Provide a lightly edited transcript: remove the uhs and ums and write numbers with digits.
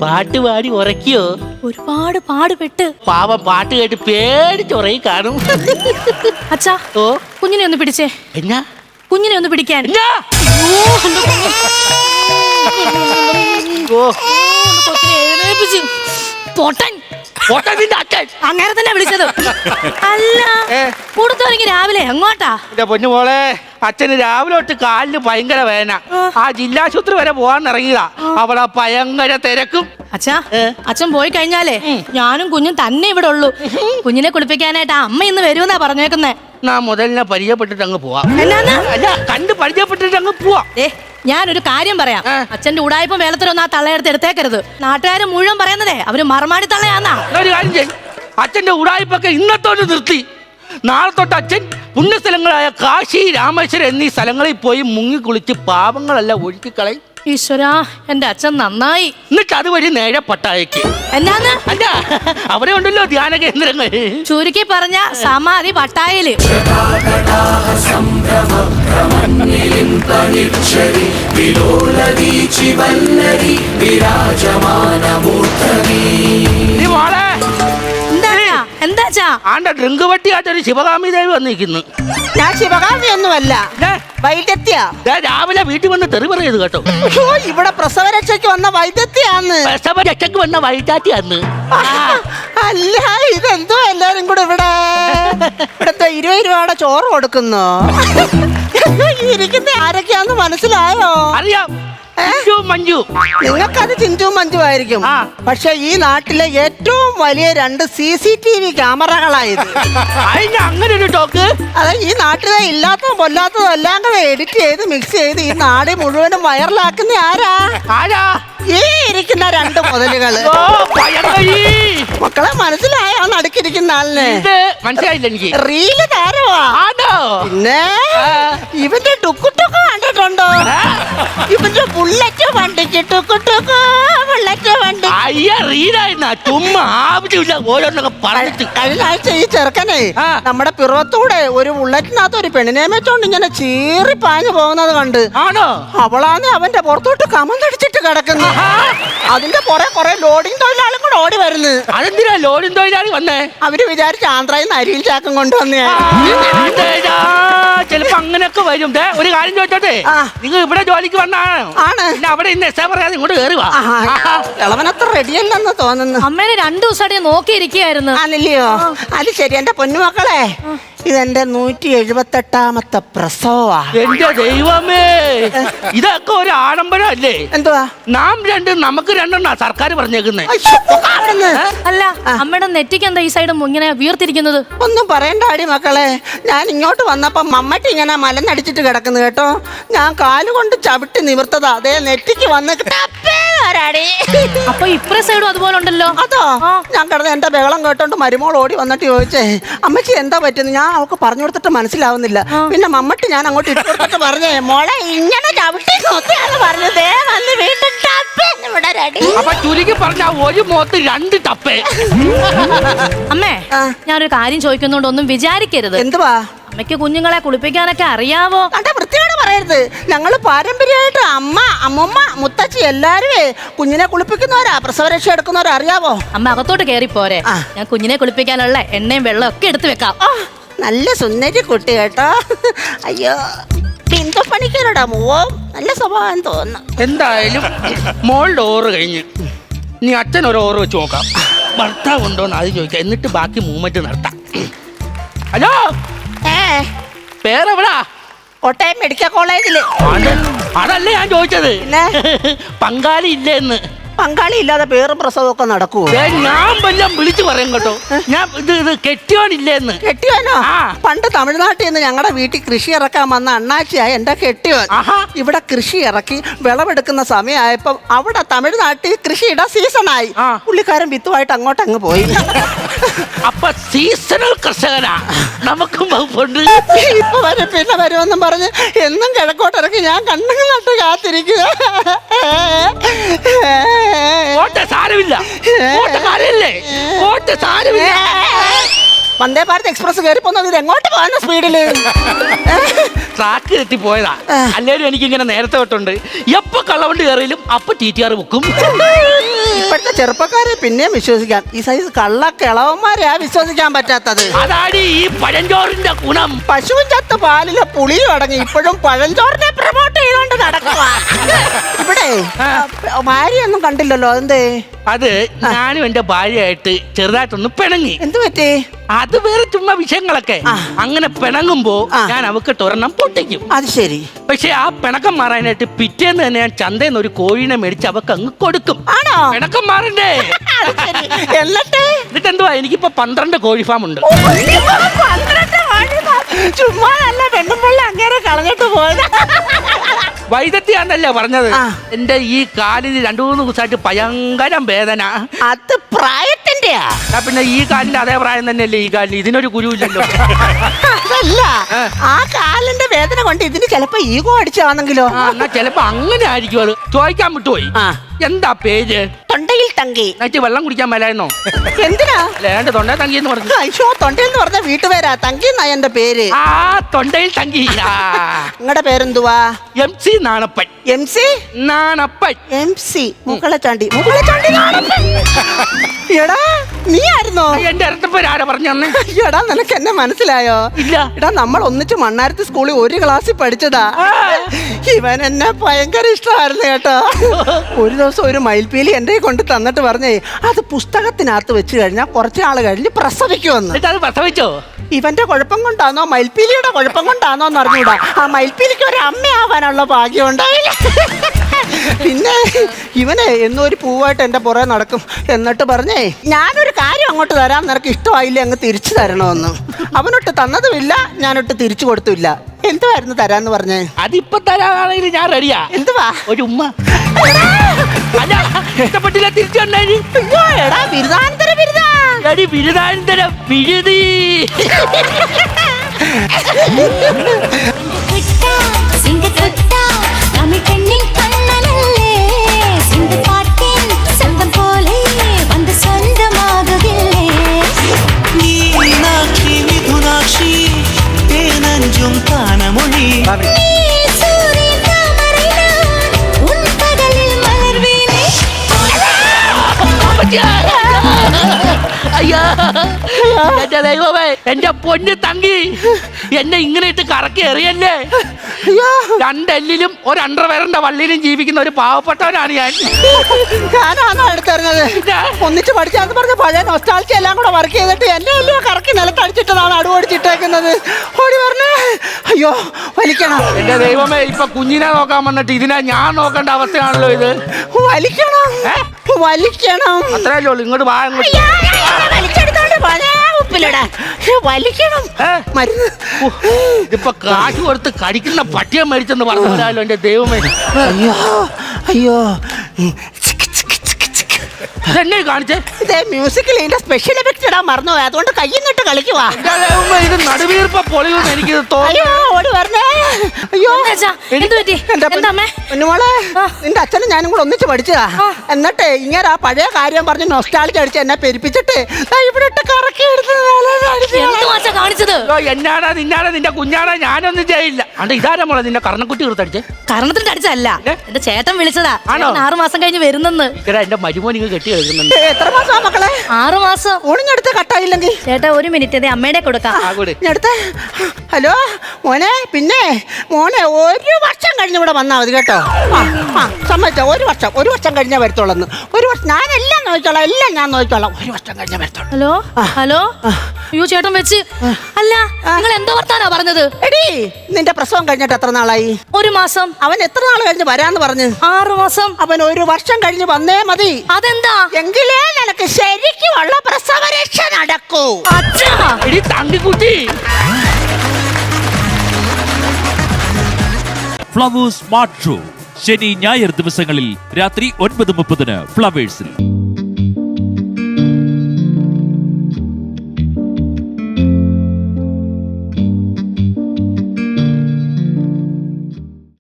പാട്ട് പാടി ഉറക്കിയോ? ഒരുപാട് പാടുപെട്ട്. പാവം പാട്ട് കേട്ട് പേടിച്ചുറയി കാണും. അച്ഛാ, ഓ കുഞ്ഞിനെ ഒന്ന് പിടിച്ചേ. എന്നാ? കുഞ്ഞിനെ ഒന്ന് പിടിക്കാൻ. കൊച്ചിനെ എഴുന്നേൽപ്പിച്ച് പൊട്ടൻ. അങ്ങനെ തന്നെ വിളിച്ചത്. അല്ല, കൊടുത്തോരെങ്കിൽ രാവിലെ എങ്ങോട്ടാ? എന്റെ പൊന്നു മോളെ, അച്ഛന് രാവിലെ തൊട്ട് കാലിന് ഭയങ്കര വേദന. ആ ജില്ലാശുപത്രി വരെ പോകാൻ ഇറങ്ങിയതാ. അവിടെ ഭയങ്കര തിരക്കും. അച്ഛാ, അച്ഛൻ പോയി കഴിഞ്ഞാലേ ഞാനും കുഞ്ഞും തന്നെ ഇവിടെ ഉള്ളൂ. കുഞ്ഞിനെ കുളിപ്പിക്കാനായിട്ട് അമ്മ ഇന്ന് വരുമെന്നാ പറഞ്ഞേക്കുന്നേ. ഞാൻ മുതലിനെ പരിചയപ്പെട്ടിട്ട് അങ്ങ് പോവാം. അല്ല, കണ്ട് പരിചയപ്പെട്ടിട്ട് അങ്ങ് പോവാം. ഞാനൊരു കാര്യം പറയാം. അച്ഛന്റെ ഉടായ്പം വേളത്തിലൊന്നും ആ തള്ളയെടുത്ത് എടുത്തേക്കരുത്. നാട്ടുകാര് മുഴുവൻ പറയുന്നതേ അവര് മറുമാടി തള്ളയാന്നാ. ഒരു കാര്യം ചെയ്യും, അച്ഛന്റെ ഉടായ്പൊക്കെ ഇന്നത്തോട്ട് നിർത്തി. നാളെ തൊട്ട് അച്ഛൻ പുണ്യസ്ഥലങ്ങളായ കാശി, രാമേശ്വരം എന്നീ സ്ഥലങ്ങളിൽ പോയി മുങ്ങി കുളിച്ച് പാപങ്ങളെല്ലാം ഒഴുക്കിക്കളയും. ഈശ്വരാ, എന്റെ അച്ഛൻ നന്നായി. എന്നിട്ട് അതുവഴി നേരെ പട്ടായക്ക്. എന്നാന്ന്? അല്ല, അവിടെ ഉണ്ടല്ലോ ധ്യാന കേന്ദ്രങ്ങൾ. ചുരുക്കി പറഞ്ഞ സമാധി പട്ടായയില്. എന്താച്ചാ? ആണ്ട ഡ്രിങ്ക് പട്ടിയായിട്ടൊരു ശിവകാമി ദേവി വന്നിരിക്കുന്നു. ഞാൻ ശിവകാമി ഒന്നുമല്ല, വൈദ്യത്യ. രാവിലെ വീട്ടിൽ വന്ന് തെറി പറയത് കേട്ടോ. ഇവിടെ പ്രസവരക്ഷയ്ക്ക് വന്ന വൈദ്യത്യാന്ന്. പ്രസവരക്ഷയ്ക്ക് വന്ന വൈദ്യാറ്റിയാന്ന്. അല്ല, ഇതെന്തോ എല്ലാരും കൂടെ ഇവിടത്തെ 20 രൂപയുടെ ചോറ് കൊടുക്കുന്നു. ഇരിക്കുന്ന ആരൊക്കെയാന്ന് മനസ്സിലായോ? അറിയാം, മഞ്ജു. നിങ്ങൾക്കത് ചിഞ്ചു മഞ്ജു ആയിരിക്കും. പക്ഷെ ഈ നാട്ടിലെ ഏറ്റവും വലിയ 2 CCTV ക്യാമറകളായത്. അങ്ങനെ ഒരു ടോക്ക്. അതെ, ഈ നാട്ടിലെ ഇല്ലാത്തതും കൊല്ലാത്തതും എല്ലാം കൂടെ എഡിറ്റ് ചെയ്ത് മിക്സ് ചെയ്ത് ഈ നാട് മുഴുവനും വൈറലാക്കുന്ന ആരാ? ഈ ഇരിക്കുന്ന 2 മുതലുകള്. മക്കളെ മനസ്സിലായോ? നടുക്കിരിക്കുന്ന ആളിനെ മനസ്സിലായില്ല എനിക്ക്. റീല് താരവാ. പിന്നെ ഇവന്റെ ടുക്കുട്ടൊക്കെ കണ്ടിട്ടുണ്ടോ? ഇവന്റെ ബുള്ളറ്റ് വണ്ടിക്ക് ടുക്കുട്ടൊക്കെ ബുള്ളറ്റ് വണ്ടി. കഴിഞ്ഞ ആഴ്ച ഈ ചെറുക്കനെ നമ്മുടെ പിറവത്തൂടെ ഒരു ബുള്ളറ്റിനകത്ത് ഒരു പെണ്ണിനെ വെച്ചോണ്ട് ഇങ്ങനെ ചീറി പാഞ്ഞു പോകുന്നത് കണ്ട്. അവളാന്ന് അവന്റെ പുറത്തോട്ട് കമന്തടിച്ചിട്ട് കിടക്കുന്നു. അതിന്റെ കുറെ ലോഡിങ് തൊഴിലാളിയും കൂടെ ഓടി വരുന്നു. അതെന്തിനാ ലോഡിങ് തൊഴിലാളി വന്നേ? അവര് വിചാരിച്ച് ആന്ധ്രയിൽ അരിയിൽ ചാക്കും കൊണ്ടുവന്നേ. ചിലപ്പോ അങ്ങനെയൊക്കെ വരും. ഒരു കാര്യം ചോദിച്ചോട്ടെ, നിങ്ങൾ ഇവിടെ ജോലിക്ക് വന്നാണ് അവിടെ ഇന്ന് എസ് പറയാതെ ഇങ്ങോട്ട് കയറി വാ. ഇളവനത്ര റെഡിയല്ലെന്ന് തോന്നുന്നു. അമ്മേനെ 2 ദിവസമായിട്ട് നോക്കിയിരിക്കുകയായിരുന്നു. ആണല്ലയോ? അത് ശരി. എന്റെ പൊന്നുമക്കളെ, ഇതെന്റെ 178ാമത്തെ പ്രസവമാ. എന്റെ ദൈവമേ, ഇതൊക്കെ ഒരു ആഡംബരം അല്ലേ? എന്തുവാ? നാം 2 നമുക്ക് 2 സർക്കാർ പറഞ്ഞേക്കുന്നേ. അല്ല, അമ്മയുടെ നെറ്റിക്ക് എന്താ ഈ സൈഡ് ഇങ്ങനെ വീർത്തിരിക്കുന്നത്? ഒന്നും പറയണ്ടാടി മക്കളെ. ഞാൻ ഇങ്ങോട്ട് വന്നപ്പോ മമ്മട്ടി ഇങ്ങനെ മലന്നടിച്ചിട്ട് കിടക്കുന്നു കേട്ടോ. ഞാൻ കാലുകൊണ്ട് ചവിട്ടി നിവർത്തതാ. അതേ നെറ്റിക്ക് വന്ന് അപ്പൊ ഇപ്പറ സൈഡും അതുപോലെ ഉണ്ടല്ലോ. അതോ? ഞാൻ കിടന്ന് എന്റെ ബഹളം കേട്ടോണ്ട് മരുമോൾ ഓടി വന്നിട്ട് ചോദിച്ചേ, അമ്മച്ചി എന്താ പറ്റുന്നു? ഞാൻ അവൾക്ക് പറഞ്ഞു കൊടുത്തിട്ട് മനസ്സിലാവുന്നില്ല. പിന്നെ മമ്മട്ടി ഞാൻ അങ്ങോട്ട് ഇട്ട് കൊടുത്തിട്ട് പറഞ്ഞേ, മോളെ ഇങ്ങനെ ചവിട്ടി നോക്കിയാന്ന് പറഞ്ഞതേ വന്ന് വീണ്ടും അപ്പൊ ചുരുക്കി പറഞ്ഞ ഒരു മുഖത്ത് 2 ടപ്പേ. അമ്മേ, ഞാനൊരു കാര്യം ചോദിക്കുന്നോണ്ട് ഒന്നും വിചാരിക്കരുത്. എന്തുവാ? അമ്മയ്ക്ക് കുഞ്ഞുങ്ങളെ കുളിപ്പിക്കാനൊക്കെ അറിയാവോ? കണ്ട വൃത്തിയോട് പറയരുത്. ഞങ്ങള് പാരമ്പര്യമായിട്ട് അമ്മ, അമ്മമ്മ, മുത്തച്ഛി എല്ലാരും കുഞ്ഞിനെ കുളിപ്പിക്കുന്നവരാ, പ്രസവരക്ഷ എടുക്കുന്നവരാ. അറിയാവോ? അമ്മ അകത്തോട്ട് കേറി പോരെ, ഞാൻ കുഞ്ഞിനെ കുളിപ്പിക്കാനുള്ള എണ്ണയും വെള്ളം ഒക്കെ എടുത്തു വെക്കാം. നല്ല സുന്ദരി കുട്ടി കേട്ടോ. അയ്യോ, ബിന്ദു പണിക്കരോടാ മോവോ, നല്ല സ്വഭാവം തോന്നുന്നു. എന്തായാലും മോളുടെ ഓറ് കഴിഞ്ഞ് നീ അച്ഛൻ ഒരു ഓറ് വെച്ച് നോക്കാം. ഭർത്താവ് ഉണ്ടോന്ന് ആദ്യം ചോദിക്കാം, എന്നിട്ട് ബാക്കി മൂവ്മെന്റ് നടത്താം. ഹലോ, പേരെവിടാ? കോട്ടയം മെഡിക്കൽ കോളേജില്. അതല്ലേ ഞാൻ ചോദിച്ചത്, പങ്കാളി ഇല്ലേന്ന്. പങ്കാളി ഇല്ലാതെ പേറും പ്രസവമൊക്കെ നടക്കുവോ? ഞാൻ വല്ലതും വിളിച്ചു പറയും കേട്ടോ. ഞാൻ ഇത് കെട്ടിയോനില്ലേന്ന്. കെട്ടിയോനോ? പണ്ട് തമിഴ്നാട്ടിൽ നിന്ന് ഞങ്ങളുടെ വീട്ടിൽ കൃഷി ഇറക്കാൻ വന്ന അണ്ണാച്ചിയായ എന്റെ കെട്ടിയോൻ ഇവിടെ കൃഷി ഇറക്കി വിളവെടുക്കുന്ന സമയമായപ്പോ അവിടെ തമിഴ്നാട്ടിൽ കൃഷിയുടെ സീസണായി. പുള്ളിക്കാരൻ വിത്തുമായിട്ട് അങ്ങോട്ടങ്ങ് പോയി. അപ്പൊ സീസണൽ കർഷകനാ. നമുക്കും വകുപ്പുണ്ട്. ഇപ്പൊ വരും പിന്നെ വരുമെന്നും പറഞ്ഞ് എന്നും കിഴക്കോട്ടിറക്കി ഞാൻ കണ്ണുകൾ നട്ട് കാത്തിരിക്കുക. സാരമില്ല, സാരമില്ല. വന്ദേ ഭാരത് എക്സ്പ്രസ് കയറി പോകുന്നത് ഇത് എങ്ങോട്ട് പോകുന്ന സ്പീഡില്? ട്രാക്ക് തെറ്റി പോയതാ. അല്ലേലും എനിക്ക് ഇങ്ങനെ നേരത്തെ തൊട്ടുണ്ട് എപ്പോ കള്ളവണ്ടി കയറിയാലും അപ്പൊ TTR ബുക്കും. ഇപ്പോഴത്തെ ചെറുപ്പക്കാരെ പിന്നെയും വിശ്വസിക്കാം, ഈ സൈസ് കള്ള കിളവന്മാരെയാ വിശ്വസിക്കാൻ പറ്റാത്തത്. അതാണ് ഈ പഴഞ്ചോറിന്റെ ഗുണം. പശുവും ചത്ത പാലിലെ പുളിയും അടങ്ങി ഇപ്പോഴും പഴഞ്ചോറിനെ പ്രൊമോട്ട് ചെയ്തോണ്ട് നടക്കുക. ഇവിടെ ഭാര്യയൊന്നും കണ്ടില്ലല്ലോ, അതെന്തേ? അത് ഞാനും എന്റെ ഭാര്യയായിട്ട് ചെറുതായിട്ടൊന്ന് പിണങ്ങി. എന്ത് പറ്റി? അത് വേറെ ചുമ്മാ വിഷയങ്ങളൊക്കെ. അങ്ങനെ പിണങ്ങുമ്പോ ഞാൻ അവക്ക് ഒരെണ്ണം പൊട്ടിക്കും. അത് ശരി. പക്ഷെ ആ പിണക്കം മാറാനായിട്ട് പിറ്റേന്ന് തന്നെ ഞാൻ ചന്തയിൽ നിന്ന് ഒരു കോഴിനെ മേടിച്ച് അവക്ക് അങ്ങ് കൊടുക്കും. ആണോ? പിണക്കം മാറണ്ടേ? എന്നിട്ട് എന്തുവാ, എനിക്കിപ്പോ 12 കോഴി ഫാം ഉണ്ട്. ചുമ്മാ നല്ല പെണ്ണുമ്പോൾ അങ്ങനെ കളഞ്ഞിട്ട് പോയത്. വൈദഗ്ധ്യാന്നല്ലേ പറഞ്ഞത്. എന്റെ ഈ കാലിന് 2-3 ദിവസമായിട്ട് ഭയങ്കര വേദന. അത് പ്രായത്തിന്റെയാ? പിന്നെ ഈ കാലിന്റെ അതേ പ്രായം തന്നെയല്ലേ ഈ കാലിന്, ഇതിനൊരു കുരുവില്ലല്ലോ. അതല്ല, ആ കാലിന്റെ വേദന കൊണ്ട് ഇതിന് ചിലപ്പോ ഈഗോ അടിച്ചാണെങ്കിലോ? എന്നാ ചിലപ്പോ അങ്ങനെ ആയിരിക്കും. അത് ചോദിക്കാൻ വിട്ടുപോയി. എന്താ പേര്? തൊണ്ടയിൽ തങ്കി. നൈറ്റ് വെള്ളം കുടിക്കാൻ മേലായിരുന്നോ? എന്തിനാ? അല്ലേണ്ട തൊണ്ടയിൽ തങ്കി എന്ന് പറഞ്ഞു. അയ്യോ, തൊണ്ടയിൽ എന്ന് പറഞ്ഞ വീട്ടുപേരാ. തങ്കി എന്നാ എന്റെ പേര്. ആ തൊണ്ടയിൽ തങ്കി. നിങ്ങളുടെ പേരെന്തുവാ? MC Nanappan. MC Nanappan. MC മുകളച്ചാണ്ടി. മുകളച്ചാണ്ടി Nanappan. എടാ, നീ ആയിരുന്നോ? എന്റെ ഇരട്ടപ്പേര് ആരാ പറഞ്ഞു തന്നെ? എടാ, നിനക്ക് എന്നെ മനസ്സിലായോ? ഇല്ല. എടാ, നമ്മൾ ഒന്നിച്ച് മണ്ണാരത്തി സ്കൂളിൽ ഒരു ക്ലാസ്സിൽ പഠിച്ചതാ. ഇവൻ എന്നെ ഭയങ്കര ഇഷ്ടമായിരുന്നു കേട്ടോ. ഒരു ദിവസം ഒരു മയിൽപ്പീലി എന്റെ കൊണ്ട് തന്നിട്ട് പറഞ്ഞേ, അത് പുസ്തകത്തിനകത്ത് വെച്ച് കഴിഞ്ഞാൽ കുറച്ച് നാൾ കഴിഞ്ഞ് പ്രസവിക്കുമെന്ന്. അത് പ്രസവിച്ചോ? ഇവന്റെ കുഴപ്പം കൊണ്ടാണോ മയിൽപ്പീലിയുടെ കുഴപ്പം കൊണ്ടാണോ എന്ന് അറിഞ്ഞൂടാ. ആ മയിൽപ്പീലിക്ക് ഒരു അമ്മയാവാനുള്ള ഭാഗ്യം ഉണ്ടായില്ല. പിന്നെ ഇവനെ എന്നൊരു പൂവായിട്ട് എന്റെ പുറകെ നടക്കും. എന്നിട്ട് പറഞ്ഞേ, ഞാനൊരു കാര്യം അങ്ങോട്ട് തരാൻ നിനക്ക് ഇഷ്ടമായില്ലേ, അങ്ങ് തിരിച്ചു തരണമെന്ന്. അവനൊട്ട് തന്നതുമില്ല, ഞാനൊട്ട് തിരിച്ചു കൊടുത്തില്ല. എന്തുവായിരുന്നു തരാന്ന് പറഞ്ഞേ? അതിപ്പോ തരാണെങ്കിൽ ഞാൻ റെഡിയാ. എന്തുവാ? ഒരു ഉമ്മ. ഇഷ്ടപ്പെട്ടില്ല, തിരിച്ചു വന്നേ. എടാ, ബിരുദാനന്തര ബിരുദാ. ബിരുദാനന്തര ബിരുദി. അയ്യോ, എന്റെ ദൈവമേ, എന്റെ പൊന്ന് തങ്കി, എന്നെ ഇങ്ങനെ ഇട്ട് കറക്കി എറിയല്ലേ. 2 എല്ലിലും ഒരു അണ്ടർവെയറിന്റെ വള്ളിയിലും ജീവിക്കുന്ന ഒരു പാവപ്പെട്ടവനാണ് ഞാൻ. ഞാനാണോ എടുത്തറിഞ്ഞത്? ഒന്നിച്ച് പഠിച്ചാന്ന് പറഞ്ഞ പഴയ നൊസ്റ്റാൾജി എല്ലാം കൂടെ വർക്ക് ചെയ്തിട്ട് എന്നെ എല്ലാം കറക്കി നിലത്തടിച്ചിട്ടതാണ് അടുവടിച്ചിട്ടേക്കുന്നത്. ഓടി പറഞ്ഞേ. അയ്യോ, വലിക്കണം. എന്റെ ദൈവമേ, ഇപ്പൊ കുഞ്ഞിനെ നോക്കാൻ വന്നിട്ട് ഇതിനെ ഞാൻ നോക്കേണ്ട അവസ്ഥയാണല്ലോ ഇത്. വലിക്കണം, വലിക്കണം. അത്രയല്ലോ. ഇങ്ങോട്ട് വാ. വലിച്ചെടുത്തോണ്ട് ഉപ്പിലിടാ. വലിക്കണം. മരുന്ന് ഇതിപ്പോ കാശ് കൊടുത്ത് കടിക്കുന്ന പട്ടിയെ മരിച്ചെന്ന് പറഞ്ഞല്ലോ. എന്റെ ദൈവമേ. അയ്യോ, അയ്യോ. ഇതെന്നെ കാണിച്ചേ? ഇതേ മ്യൂസിക്കിൽ ഇതിന്റെ സ്പെഷ്യൽ എഫക്ട്സ് ഇടാൻ മറന്നുപോയി, അതുകൊണ്ട് കയ്യിന്നിട്ട് കളിക്കുവാ. ഇത് നടുവീർപ്പ പൊളിയുമെന്ന് എനിക്ക് തോന്നി. ഓടി പറഞ്ഞേ. അയ്യോ, കുഞ്ഞുമോളെ, നിന്റെ അച്ഛനും ഞാനും കൂടെ ഒന്നിച്ച് പഠിച്ചതാ. എന്നിട്ട് ഇങ്ങനെ ആ പഴയ കാര്യം പറഞ്ഞ് നൊസ്റ്റാൾജി അടിച്ച് എന്നെ പെരുപ്പിച്ചിട്ട് ഇവിടെ ഇട്ട് കറക്കി കാണിച്ചത്. എന്നാടാ നിന്നാടാ നിന്റെ കുഞ്ഞാടാ, ഞാനൊന്നും ചെയ്യില്ല. അണ്ട് ഇതാരാ മോളെ നിന്റെ കർണക്കുട്ടി കൊടുത്തടിച്ചേ? കർണത്തിന് അടിച്ചല്ല, എന്റെ ചേട്ടൻ വിളിച്ചതാ. 6 മാസം കഴിഞ്ഞ് വരുന്നെന്ന്. എന്റെ മരുമോൻ ഇങ്ങ് കെട്ടി എഴുതുന്നുണ്ട്. എത്ര മാസമാ മക്കളെ? 6 മാസം. ഓണിഞ്ഞടുത്ത് കട്ടായില്ലെങ്കിൽ ചേട്ടാ, 1 മിനിറ്റ് അതെ അമ്മയുടെ കൊടുക്കാം. ഹലോ മോനെ, പിന്നെ മോനെ 1 വർഷം കഴിഞ്ഞ് ഇവിടെ വന്നാൽ മതി കേട്ടോ. സമ്മതിച്ചോ? 1 വർഷം കഴിഞ്ഞാൽ വരത്തോളന്ന്. 1 വർഷം ഞാനെല്ലാം നോക്കിക്കോളാം, എല്ലാം ഞാൻ നോക്കിക്കോളാം. 1 വർഷം കഴിഞ്ഞാൽ വരത്തോളൂ. Hello hello. അയ്യോ ചേട്ടൻ വെച്ച്. അല്ല, നിങ്ങൾ എന്തോ വർത്താനാ പറഞ്ഞത്? എടീ, നിന്റെ പ്രസവം കഴിഞ്ഞിട്ട് എത്ര നാളായി? 1 മാസം. അവൻ എത്ര നാൾ കഴിഞ്ഞ് വരാന്ന് പറഞ്ഞു? 6 മാസം. അവൻ 1 വർഷം കഴിഞ്ഞ് വന്നേ മതി. അതെന്താ? എങ്കിലേ നിനക്ക് ശരിക്കുമുള്ള പ്രസവരക്ഷ നടക്കൂ. തങ്കിക്കുട്ടി. ഫ്ലവേഴ്സ് സ്മാർട്ട് ഷോ ശനി ഞായർ ദിവസങ്ങളിൽ രാത്രി 9:30 ഫ്ലവേഴ്സിൽ.